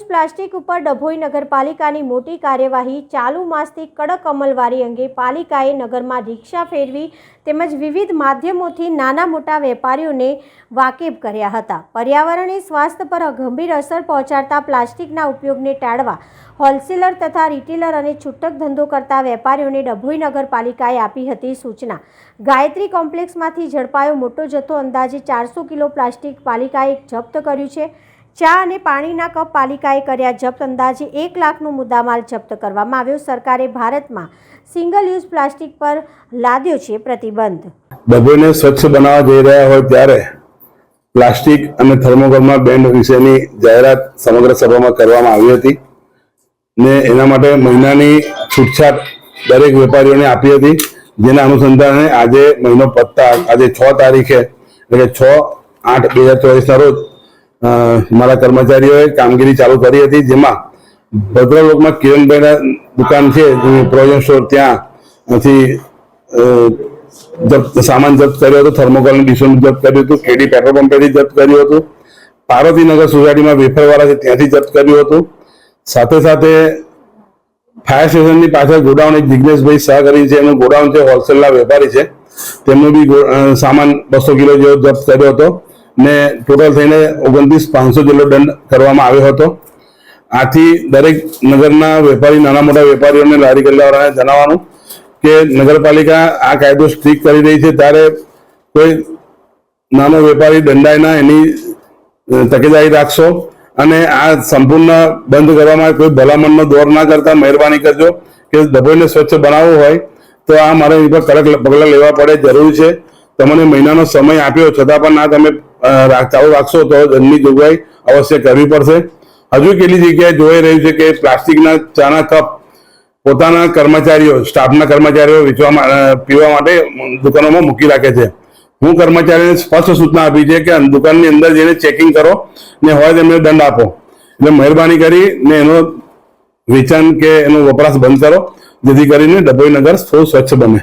Plastic ઉપર ડભોઈ નગરપાલિકાની મોટી કાર્યવાહી। ચાલુ માસથી કડક અમલવારી અંગે પાલિકાએ નગરમાં રિક્ષા ફેરવી તેમજ વિવિધ માધ્યમોથી નાના મોટા વેપારીઓને વાકેફ કર્યા હતા। પર્યાવરણીય સ્વાસ્થ્ય પર ગંભીર અસર પહોંચાડતા પ્લાસ્ટિકના ઉપયોગને ટાળવા હોલસેલર તથા રિટેલર અને છૂટક ધંધો કરતા વેપારીઓને ડભોઈ નગરપાલિકાએ આપી હતી સૂચના। ગાયત્રી કોમ્પ્લેક્સમાંથી ઝડપાયો મોટો જથ્થો અંદાજે 400 કિલો પ્લાસ્ટિક પાલિકાએ જપ્ત કર્યું છે। ચા અને પાણીના કપ પાલિકાએ કર્યા જપ્ત। અંદાજે 1 લાખનો મુદ્દામાલ જપ્ત કરવામાં આવ્યો। સરકારે ભારતમાં સિંગલ યુઝ પ્લાસ્ટિક પર લાદ્યો છે પ્રતિબંધ। ડભોઈને સ્વચ્છ બનાવવા જઈ રહ્યા હોય ત્યારે પ્લાસ્ટિક અને થર્મોકોલમાં બેન વિશેની જાહેરાત સમગ્ર સભામાં કરવામાં આવી હતી ને એના માટે મહિનાની છૂટછાટ દરેક વેપારીઓને આપી હતી, જેના અનુસંધાને આજે મહિનો પતતા આજે 6 તારીખે એટલે કે 6/8/2024 ના રોજ મારા કર્મચારીઓએ કામગીરી ચાલુ કરી હતી, જેમાં ભદ્રલોકમાં કિરણભાઈના દુકાન છે પ્રોવિઝન સ્ટોર, ત્યાંથી સામાન જપ્ત કર્યો હતો। થર્મોકોલની ડીશોનું જપ્ત કર્યું હતું। કેડી પેટ્રોલ પંપેથી જપ્ત કર્યું હતું। પાર્વતીનગર સોસાયટીમાં વેફરવાળા છે ત્યાંથી જપ્ત કર્યું હતું। સાથે સાથે ફાયર સ્ટેશનની પાછળ ગોડાઉન એક જિગ્નેશભાઈ શાહ કરી છે, એનું ગોડાઉન છે, હોલસેલના વેપારી છે, તેમનું બી સામાન 200 કિલો જેવો જપ્ત કર્યો હતો ને ટોટલ થઈને 29,500 જેટલો દંડ કરવામાં આવ્યો હતો। આથી દરેક નગરના વેપારી, નાના મોટા વેપારીઓને, લારી ગલ્લાવાળાને જણાવવાનું કે નગરપાલિકા આ કાયદો સ્ટ્રિક્ટ કરી રહી છે, ત્યારે કોઈ નાનો વેપારી દંડાય ના, એની તકેદારી રાખશો અને આ સંપૂર્ણ બંધ કરવામાં કોઈ ભલામણનો દોર ના કરતા મહેરબાની કરજો કે ડભોઈને સ્વચ્છ બનાવવું હોય તો આ મારા ઉપર કડક પગલાં લેવા પડે, જરૂરી છે। તમને મહિનાનો સમય આપ્યો છતાં પણ ના તમે ચાલુ રાખશો તો દંડની જોગવાઈ અવશ્ય કરવી પડશે। હજુ કેટલી જગ્યાએ જોઈ રહ્યું છે કે પ્લાસ્ટિકના ચાના કપ પોતાના કર્મચારીઓ, સ્ટાફના કર્મચારીઓ પીવા માટે દુકાનોમાં મૂકી રાખે છે। હું કર્મચારીને સ્પષ્ટ સૂચના આપી છે કે દુકાનની અંદર જઈને ચેકિંગ કરો ને હોય તેમને દંડ આપો। એટલે મહેરબાની કરીને એનો વેચાણ કે એનો વપરાશ બંધ કરો, જેથી કરીને ડભોઈ નગર સ્વચ્છ બને।